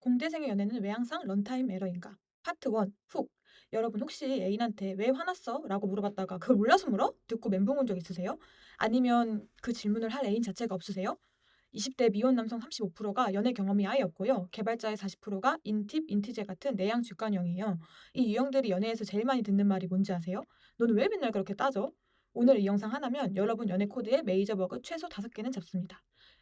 공대생의 연애는 왜 항상 런타임 에러인가? 파트 1. 훅. 여러분 혹시 애인한테 왜 화났어? 라고 물어봤다가 그걸 몰라서 물어? 듣고 멘붕 온 적 있으세요? 아니면 그 질문을 할 애인 자체가 없으세요? 20대 미혼 남성 35%가 연애 경험이 아예 없고요. 개발자의 40%가 인팁, 인티제 같은 내향 직관형이에요. 이 유형들이 연애에서 제일 많이 듣는 말이 뭔지 아세요? 너는 왜 맨날 그렇게 따져? 오늘 이 영상 하나면 여러분 연애 코드의 메이저 버그 최소 5개는 잡습니다.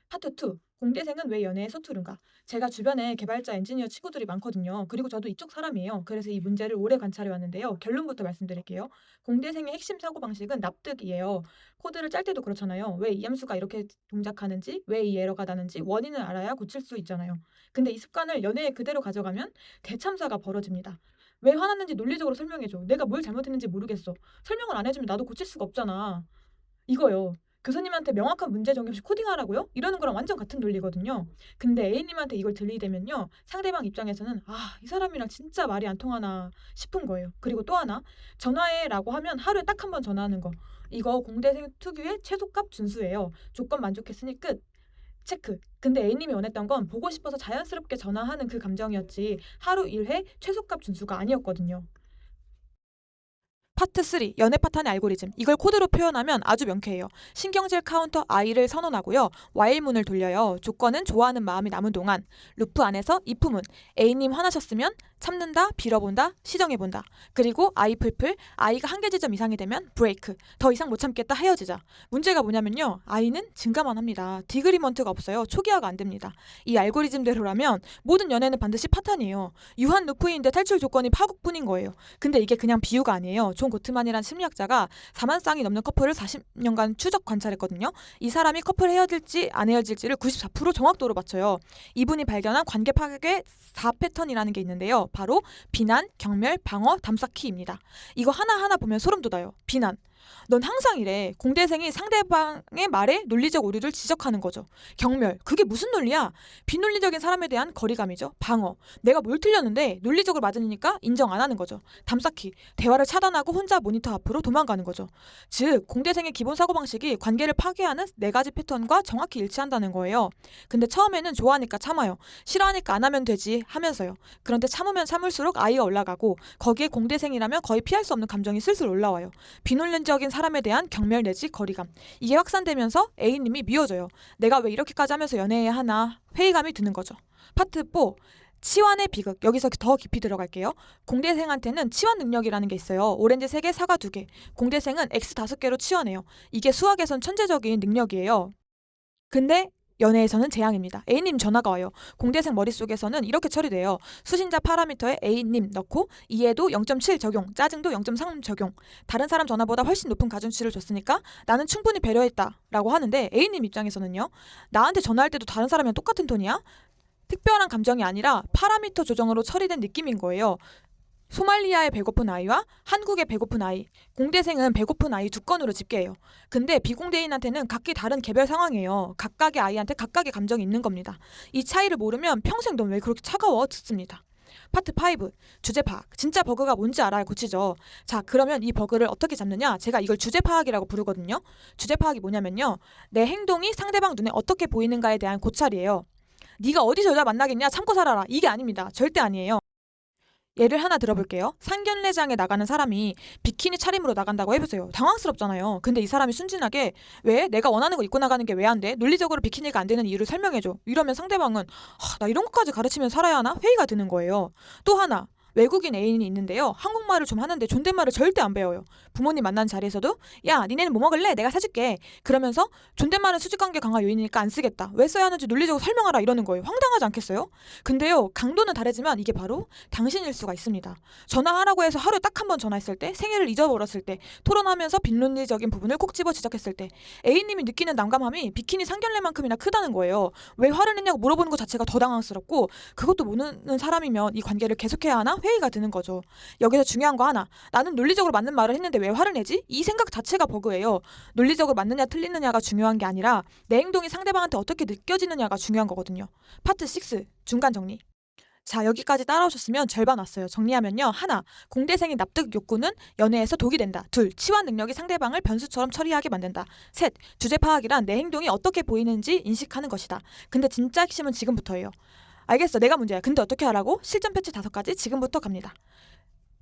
파트 2. 공대생은 왜 연애에 서투른가? 제가 주변에 개발자 엔지니어 친구들이 많거든요. 그리고 저도 이쪽 사람이에요. 그래서 이 문제를 오래 관찰해 왔는데요. 결론부터 말씀드릴게요. 공대생의 핵심 사고방식은 납득이에요. 코드를 짤 때도 그렇잖아요. 왜 이 함수가 이렇게 동작하는지, 왜 이 에러가 나는지 원인을 알아야 고칠 수 있잖아요. 근데 이 습관을 연애에 그대로 가져가면 대참사가 벌어집니다. 왜 화났는지 논리적으로 설명해줘. 내가 뭘 잘못했는지 모르겠어. 설명을 안 해주면 나도 고칠 수가 없잖아. 이거요. 교수님한테 명확한 문제 정의 없이 코딩하라고요? 이러는 거랑 완전 같은 논리거든요. 근데 A님한테 이걸 들리대면요. 상대방 입장에서는 이 사람이랑 진짜 말이 안 통하나 싶은 거예요. 그리고 또 하나, 전화해라고 하면 하루에 딱 한 번 전화하는 거. 이거 공대생 특유의 최소값 준수예요. 조건 만족했으니 끝. 체크. 근데 A님이 원했던 건 보고 싶어서 자연스럽게 전화하는 그 감정이었지 하루 1회 최소값 준수가 아니었거든요. 파트 3. 연애 파탄의 알고리즘. 이걸 코드로 표현하면 아주 명쾌해요. 신경질 카운터 I를 선언하고요. while문을 돌려요. 조건은 좋아하는 마음이 남은 동안. 루프 안에서 if문. A님 화나셨으면 참는다, 빌어본다, 시정해본다. 그리고 I 풀풀. I가 한계 지점 이상이 되면 브레이크. 더 이상 못 참겠다, 헤어지자. 문제가 뭐냐면요. I는 증가만 합니다. 디그리먼트가 없어요. 초기화가 안 됩니다. 이 알고리즘대로라면 모든 연애는 반드시 파탄이에요. 유한 루프인데 탈출 조건이 파국뿐인 거예요. 근데 이게 그냥 비유가 아니에요. 존 고트만이란 심리학자가 4만 쌍이 넘는 커플을 40년간 추적 관찰했거든요. 이 사람이 커플 헤어질지 안 헤어질지를 94% 정확도로 맞춰요. 이분이 발견한 관계 파괴 4패턴이라는 게 있는데요. 바로 비난, 경멸, 방어, 담쌓기입니다. 이거 하나하나 보면 소름 돋아요. 비난. 넌 항상 이래. 공대생이 상대방의 말에 논리적 오류를 지적하는 거죠. 경멸. 그게 무슨 논리야? 비논리적인 사람에 대한 거리감이죠. 방어. 내가 뭘 틀렸는데 논리적으로 맞으니까 인정 안 하는 거죠. 담쌓기. 대화를 차단하고 혼자 모니터 앞으로 도망가는 거죠. 즉, 공대생의 기본 사고방식이 관계를 파괴하는 4가지 패턴과 정확히 일치한다는 거예요. 근데 처음에는 좋아하니까 참아요. 싫어하니까 안 하면 되지 하면서요. 그런데 참으면 참을수록 아이가 올라가고 거기에 공대생이라면 거의 피할 수 없는 감정이 슬슬 올라와요. 비논리적인 사람에 대한 경멸 내지 거리감. 이게 확산되면서 A님이 미워져요. 내가 왜 이렇게까지 하면서 연애해야 하나 회의감이 드는 거죠. 파트 4. 치환의 비극. 여기서 더 깊이 들어갈게요. 공대생한테는 치환 능력이라는 게 있어요. 오렌지 3개, 사과 2개. 공대생은 X 5개로 치환해요. 이게 수학에선 천재적인 능력이에요. 근데 연애에서는 재앙입니다. A님 전화가 와요. 공대생 머릿속에서는 이렇게 처리돼요. 수신자 파라미터에 A님 넣고 이해도 0.7 적용, 짜증도 0.3 적용. 다른 사람 전화보다 훨씬 높은 가중치를 줬으니까 나는 충분히 배려했다 라고 하는데 A님 입장에서는요. 나한테 전화할 때도 다른 사람이랑 똑같은 톤이야? 특별한 감정이 아니라 파라미터 조정으로 처리된 느낌인 거예요. 소말리아의 배고픈 아이와 한국의 배고픈 아이, 공대생은 배고픈 아이 두 건으로 집계해요. 근데 비공대인한테는 각기 다른 개별 상황이에요. 각각의 아이한테 각각의 감정이 있는 겁니다. 이 차이를 모르면 평생 넌 왜 그렇게 차가워? 듣습니다. 파트 5. 주제 파악. 진짜 버그가 뭔지 알아야 고치죠. 자, 그러면 이 버그를 어떻게 잡느냐? 제가 이걸 주제 파악이라고 부르거든요. 주제 파악이 뭐냐면요. 내 행동이 상대방 눈에 어떻게 보이는가에 대한 고찰이에요. 네가 어디서 여자 만나겠냐? 참고 살아라. 이게 아닙니다. 절대 아니에요. 예를 하나 들어볼게요. 상견례장에 나가는 사람이 비키니 차림으로 나간다고 해보세요. 당황스럽잖아요. 근데 이 사람이 순진하게 왜 내가 원하는 거 입고 나가는 게 왜 안 돼? 논리적으로 비키니가 안 되는 이유를 설명해줘. 이러면 상대방은 나 이런 것까지 가르치면 살아야 하나? 회의가 드는 거예요. 또 하나. 외국인 애인이 있는데요. 한국말을 좀 하는데 존댓말을 절대 안 배워요. 부모님 만난 자리에서도 야 니네는 뭐 먹을래? 내가 사줄게. 그러면서 존댓말은 수직관계 강화 요인이니까 안 쓰겠다. 왜 써야 하는지 논리적으로 설명하라 이러는 거예요. 황당하지 않겠어요? 근데요. 강도는 다르지만 이게 바로 당신일 수가 있습니다. 전화하라고 해서 하루에 딱 한 번 전화했을 때, 생일을 잊어버렸을 때, 토론하면서 빈론리적인 부분을 콕 집어 지적했을 때 A님이 느끼는 난감함이 비키니 상견례만큼이나 크다는 거예요. 왜 화를 냈냐고 물어보는 것 자체가 더 당황스럽고 그것도 모르는 사람이면 이 관계를 계속해야 하나 회의가 드는 거죠. 여기서 중요한 거 하나. 나는 논리적으로 맞는 말을 했는데 왜 화를 내지? 이 생각 자체가 버그예요. 논리적으로 맞느냐 틀리느냐가 중요한 게 아니라 내 행동이 상대방한테 어떻게 느껴지느냐가 중요한 거거든요. 파트 6. 중간 정리. 자, 여기까지 따라오셨으면 절반 왔어요. 정리하면요. 하나, 공대생의 납득 욕구는 연애에서 독이 된다. 둘, 치환 능력이 상대방을 변수처럼 처리하게 만든다. 셋, 주제 파악이란 내 행동이 어떻게 보이는지 인식하는 것이다. 근데 진짜 핵심은 지금부터예요. 알겠어. 내가 문제야. 근데 어떻게 하라고? 실전 패치 5가지 지금부터 갑니다.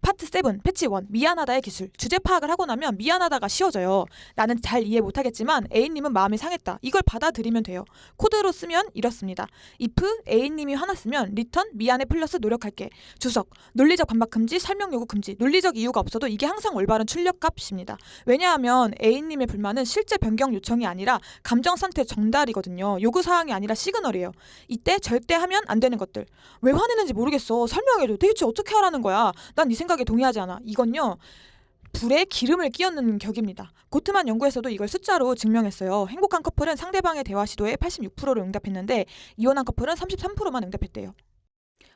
파트 7, 패치 1, 미안하다의 기술. 주제 파악을 하고 나면 미안하다가 쉬워져요. 나는 잘 이해 못하겠지만 A님은 마음이 상했다. 이걸 받아들이면 돼요. 코드로 쓰면 이렇습니다. if A님이 화났으면 return 미안해 플러스 노력할게. 주석, 논리적 반박 금지, 설명 요구 금지. 논리적 이유가 없어도 이게 항상 올바른 출력값입니다. 왜냐하면 A님의 불만은 실제 변경 요청이 아니라 감정 상태 전달이거든요. 요구사항이 아니라 시그널이에요. 이때 절대 하면 안 되는 것들. 왜 화내는지 모르겠어. 설명해줘. 대체 어떻게 하라는 거야. 난 네 생각에 동의하지 않아. 이건요. 불에 기름을 끼얹는 격입니다. 고트만 연구에서도 이걸 숫자로 증명했어요. 행복한 커플은 상대방의 대화 시도에 86%를 응답했는데 이혼한 커플은 33%만 응답했대요.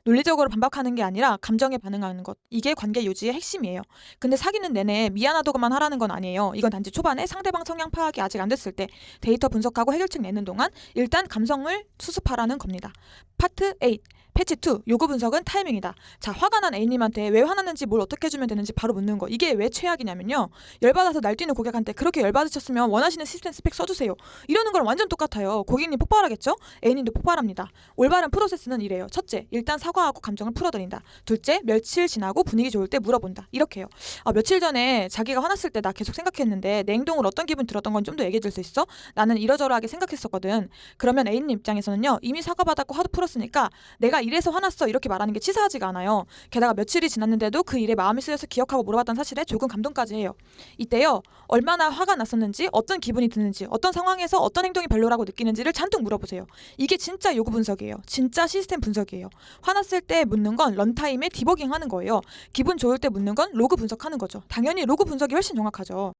논리적으로 반박하는 게 아니라 감정에 반응하는 것. 이게 관계 유지의 핵심이에요. 근데 사귀는 내내 미안하다고만 하라는 건 아니에요. 이건 단지 초반에 상대방 성향 파악이 아직 안 됐을 때 데이터 분석하고 해결책 내는 동안 일단 감성을 수습하라는 겁니다. 파트 8. 패치 2. 요구 분석은 타이밍이다. 자, 화가 난 A님한테 왜 화났는지 뭘 어떻게 해주면 되는지 바로 묻는 거. 이게 왜 최악이냐면요. 열받아서 날뛰는 고객한테 그렇게 열받으셨으면 원하시는 시스템 스펙 써주세요. 이러는 거랑 완전 똑같아요. 고객님 폭발하겠죠? A님도 폭발합니다. 올바른 프로세스는 이래요. 첫째, 일단 사과하고 감정을 풀어드린다. 둘째, 며칠 지나고 분위기 좋을 때 물어본다. 이렇게요. 며칠 전에 자기가 화났을 때 나 계속 생각했는데 내 행동을 어떤 기분 들었던 건 좀 더 얘기해 줄 수 있어? 나는 이러저러하게 생각했었거든. 그러면 A님 입장에서는요. 이미 사과받았고 화도 풀었으니까 내가 이래서 화났어 이렇게 말하는 게 치사하지가 않아요. 게다가 며칠이 지났는데도 그 일에 마음이 쓰여서 기억하고 물어봤던 사실에 조금 감동까지 해요. 이때요. 얼마나 화가 났었는지, 어떤 기분이 드는지, 어떤 상황에서 어떤 행동이 별로라고 느끼는지를 잔뜩 물어보세요. 이게 진짜 요구 분석이에요. 진짜 시스템 분석이에요. 화났을 때 묻는 건 런타임에 디버깅 하는 거예요. 기분 좋을 때 묻는 건 로그 분석하는 거죠. 당연히 로그 분석이 훨씬 정확하죠.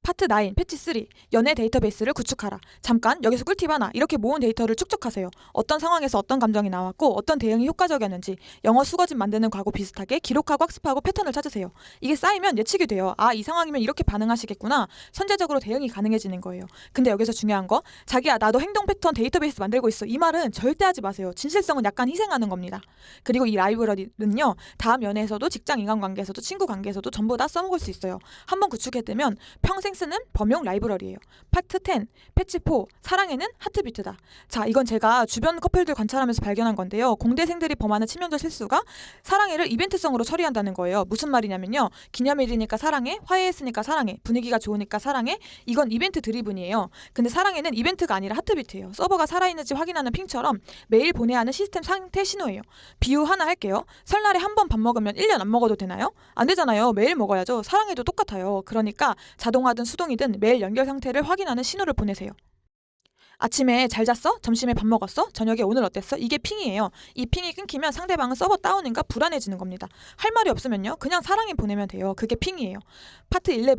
파트 9, 패치 3, 연애 데이터베이스를 구축하라. 잠깐 여기서 꿀팁 하나. 이렇게 모은 데이터를 축적하세요. 어떤 상황에서 어떤 감정이 나왔고 어떤 대응이 효과적이었는지 영어 수거집 만드는 과거 비슷하게 기록하고 학습하고 패턴을 찾으세요. 이게 쌓이면 예측이 돼요. 이 상황이면 이렇게 반응하시겠구나. 선제적으로 대응이 가능해지는 거예요. 근데 여기서 중요한 거, 자기야 나도 행동 패턴 데이터베이스 만들고 있어. 이 말은 절대 하지 마세요. 진실성은 약간 희생하는 겁니다. 그리고 이 라이브러리는요. 다음 연애에서도 직장 인간관계에서도 친구 관계에서도 전부 다 써먹을 수 있어요. 한번 구축해두면 평생 쓰는 범용 라이브러리예요. 파트 10, 패치 4, 사랑에는 하트비트다. 자, 이건 제가 주변 커플들 관찰하면서 발견한 건데요. 공대생들이 범하는 치명적 실수가 사랑해를 이벤트성으로 처리한다는 거예요. 무슨 말이냐면요. 기념일이니까 사랑해, 화해했으니까 사랑해, 분위기가 좋으니까 사랑해. 이건 이벤트 드리븐이에요. 근데 사랑해는 이벤트가 아니라 하트비트예요. 서버가 살아있는지 확인하는 핑처럼 매일 보내야 하는 시스템 상태 신호예요. 비유 하나 할게요. 설날에 한 번 밥 먹으면 1년 안 먹어도 되나요? 안 되잖아요. 매일 먹어야죠. 사랑해도 똑같아요. 그러니까 자동화든 수동이든 매일 연결 상태를 확인하는 신호를 보내세요. 아침에 잘 잤어? 점심에 밥 먹었어? 저녁에 오늘 어땠어? 이게 핑이에요. 이 핑이 끊기면 상대방은 서버 다운인가 불안해지는 겁니다. 할 말이 없으면요. 그냥 사랑해 보내면 돼요. 그게 핑이에요. 파트 11.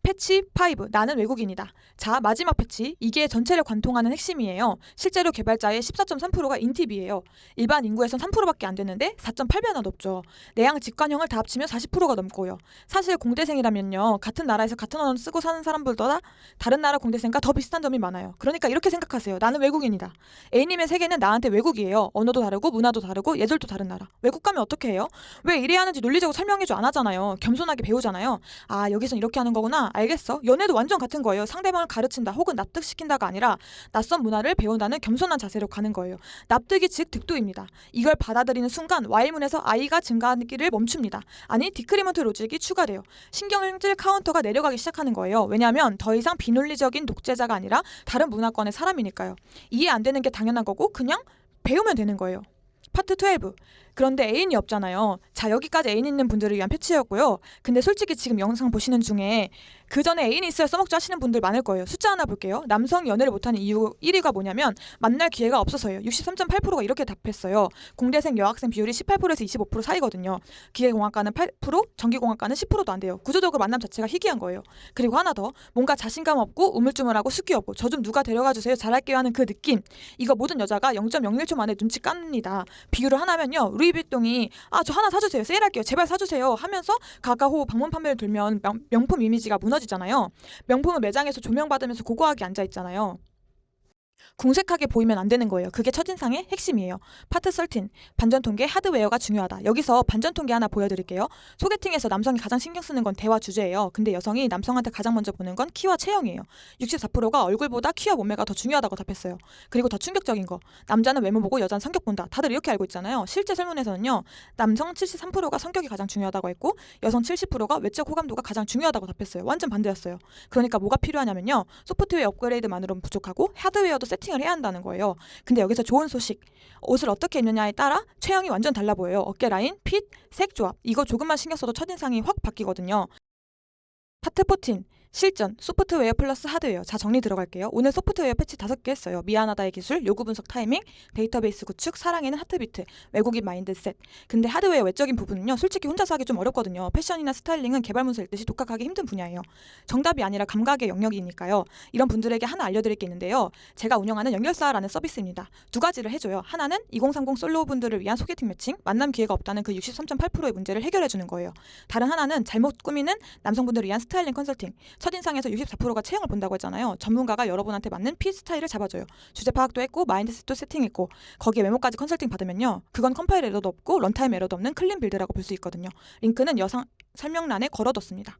패치 5. 나는 외국인이다. 자, 마지막 패치. 이게 전체를 관통하는 핵심이에요. 실제로 개발자의 14.3%가 인팁이에요. 일반 인구에선 3%밖에 안 되는데 4.8배나 높죠. 내양 직관형을 다 합치면 40%가 넘고요. 사실 공대생이라면요. 같은 나라에서 같은 언어 쓰고 사는 사람들보다 다른 나라 공대생과 더 비슷한 점이 많아요. 그러니까 이렇게 생각하세요. 나는 외국인이다. A님의 세계는 나한테 외국이에요. 언어도 다르고 문화도 다르고 예절도 다른 나라. 외국 가면 어떻게 해요? 왜 이래야 하는지 논리적으로 설명해줘 안 하잖아요. 겸손하게 배우잖아요. 여기선 이렇게 하는 거구나. 알겠어. 연애도 완전 같은 거예요. 상대방을 가르친다 혹은 납득시킨다가 아니라 낯선 문화를 배운다는 겸손한 자세로 가는 거예요. 납득이 즉 득도입니다. 이걸 받아들이는 순간 Y문에서 I가 증가하기를 멈춥니다. 아니 디크리먼트 로직이 추가돼요. 신경질 카운터가 내려가기 시작하는 거예요. 왜냐하면 더 이상 비논리적인 독재자가 아니라 다른 문화권의 사람이니까요. 이해 안 되는 게 당연한 거고 그냥 배우면 되는 거예요. 파트 12. 그런데 애인이 없잖아요. 자, 여기까지 애인 있는 분들을 위한 패치였고요. 근데 솔직히 지금 영상 보시는 중에 그 전에 애인이 있어야 써먹자 하시는 분들 많을 거예요. 숫자 하나 볼게요. 남성이 연애를 못하는 이유 1위가 뭐냐면 만날 기회가 없어서예요. 63.8%가 이렇게 답했어요. 공대생 여학생 비율이 18%에서 25% 사이거든요. 기계공학과는 8%, 전기공학과는 10%도 안 돼요. 구조적으로 만남 자체가 희귀한 거예요. 그리고 하나 더, 뭔가 자신감 없고 우물쭈물하고 숙기 없고 저 좀 누가 데려가 주세요 잘할게요 하는 그 느낌. 이거 모든 여자가 0.01초 만에 눈치 깝니다. 비유를 하나면요. 루이비통이 저 하나 사주세요. 세일할게요. 제발 사주세요 하면서 가가호 방문 판매를 돌면 명품 이미지가 무너지잖아요. 명품은 매장에서 조명받으면서 고고하게 앉아있잖아요. 궁색하게 보이면 안 되는 거예요. 그게 첫인상의 핵심이에요. 파트 13. 반전 통계 하드웨어가 중요하다. 여기서 반전 통계 하나 보여드릴게요. 소개팅에서 남성이 가장 신경 쓰는 건 대화 주제예요. 근데 여성이 남성한테 가장 먼저 보는 건 키와 체형이에요. 64%가 얼굴보다 키와 몸매가 더 중요하다고 답했어요. 그리고 더 충격적인 거. 남자는 외모 보고 여자는 성격 본다. 다들 이렇게 알고 있잖아요. 실제 설문에서는요. 남성 73%가 성격이 가장 중요하다고 했고 여성 70%가 외적 호감도가 가장 중요하다고 답했어요. 완전 반대였어요. 그러니까 뭐가 필요하냐면요. 소프트웨어 업그레이드만으로는 부족하고 하드웨어도 세팅을 해야 한다는 거예요. 근데 여기서 좋은 소식. 옷을 어떻게 입느냐에 따라 체형이 완전 달라 보여요. 어깨 라인, 핏, 색 조합. 이거 조금만 신경 써도 첫인상이 확 바뀌거든요. 파트 14. 실전, 소프트웨어 플러스 하드웨어. 자, 정리 들어갈게요. 오늘 소프트웨어 패치 5개 했어요. 미안하다의 기술, 요구 분석 타이밍, 데이터베이스 구축, 사랑에는 하트비트, 외국인 마인드셋. 근데 하드웨어 외적인 부분은요. 솔직히 혼자서 하기 좀 어렵거든요. 패션이나 스타일링은 개발 문서 읽듯이 독학하기 힘든 분야예요. 정답이 아니라 감각의 영역이니까요. 이런 분들에게 하나 알려드릴 게 있는데요. 제가 운영하는 연결사라는 서비스입니다. 두 가지를 해줘요. 하나는 2030 솔로 분들을 위한 소개팅 매칭, 만남 기회가 없다는 그 63.8%의 문제를 해결해주는 거예요. 다른 하나는 잘못 꾸미는 남성분들을 위한 스타일링 컨설팅. 첫인상에서 64%가 체형을 본다고 했잖아요. 전문가가 여러분한테 맞는 핏 스타일을 잡아줘요. 주제 파악도 했고 마인드셋도 세팅했고 거기에 메모까지 컨설팅 받으면요. 그건 컴파일 에러도 없고 런타임 에러도 없는 클린 빌드라고 볼 수 있거든요. 링크는 영상 설명란에 걸어뒀습니다.